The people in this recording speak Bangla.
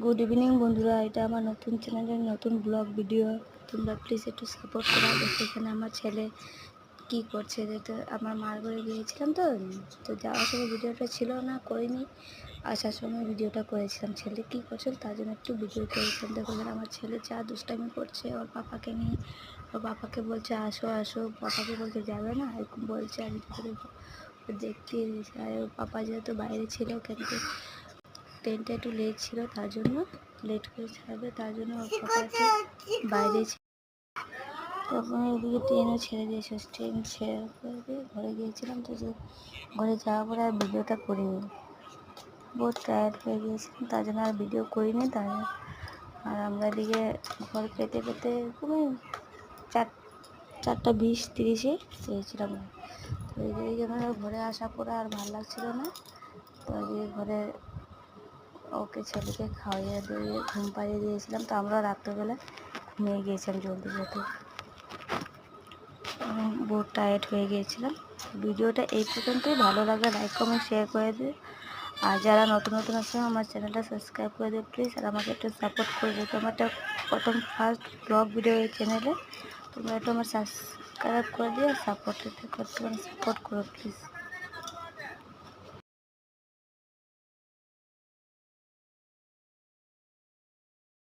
গুড ইভিনিং বন্ধুরা, এটা আমার নতুন চ্যানেলের নতুন ব্লগ ভিডিও। তোমরা প্লিজ একটু সাপোর্ট করো। দেখো এখানে আমার ছেলে কি করছে। যেহেতু আমার মার বাড়ি গিয়েছিলাম, তো যাওয়ার সময় ভিডিওটা ছিল না, করিনি। আসার সময় ভিডিওটা করেছিলাম। ছেলে কী করছিল তার জন্য একটু ভিডিও করেছিলাম। দেখো এখানে আমার ছেলে যা দুষ্টামি করছে ওর পাপাকে নিয়ে। ওর পাপাকে বলছে আসো আসো, পাপাকে বলতে যাবে না, এরকম বলছে। আর দেখতে আর ওর পাপা যেহেতু বাইরে ছিল, কিন্তু ট্রেনটা একটু লেট ছিল, তার জন্য লেট করে ছাড়বে, তার জন্য ওর পাপা একটু বাইরে ছিল। তখন এদিকে ট্রেনও ছেড়ে দিয়েছে। ট্রেন ছেড়ে দিয়ে ঘরে গিয়েছিলাম, তো ঘরে যাওয়ার পরে আর ভিডিওটা করিনি। বহুত টায়ার্ড হয়ে গিয়েছিলাম, তার জন্য আর ভিডিও করিনি। আর আমরা এদিকে ঘর পেতে পেতে খুবই 4:20-30 পেয়েছিলাম। তো এদিকে আমরা ঘরে আসার পরে আর ভালো লাগছিল না, তো এদিকে ঘরে ওকে ছেলেকে খাওয়াইয়ে দিয়ে ঘুম পাড়িয়ে দিয়েছিলাম। তো আমরা রাত্রেবেলা ঘুমিয়ে গিয়েছিলাম জলদি, যেহেতু বহুত টায়ার্ড হয়ে গিয়েছিলাম। ভিডিওটা এই পর্যন্তই। ভালো লাগলে লাইক কমেন্ট শেয়ার করে দিও। আর যারা নতুন আছে আমার চ্যানেলটা সাবস্ক্রাইব করে দিও প্লিজ, আর আমাকে একটু সাপোর্ট করে দিও। তোমার প্রথম ফার্স্ট ব্লগ ভিডিও এই চ্যানেলে, তোমরা একটু আমার সাবস্ক্রাইব করে দিও, সাপোর্ট করো প্লিজ।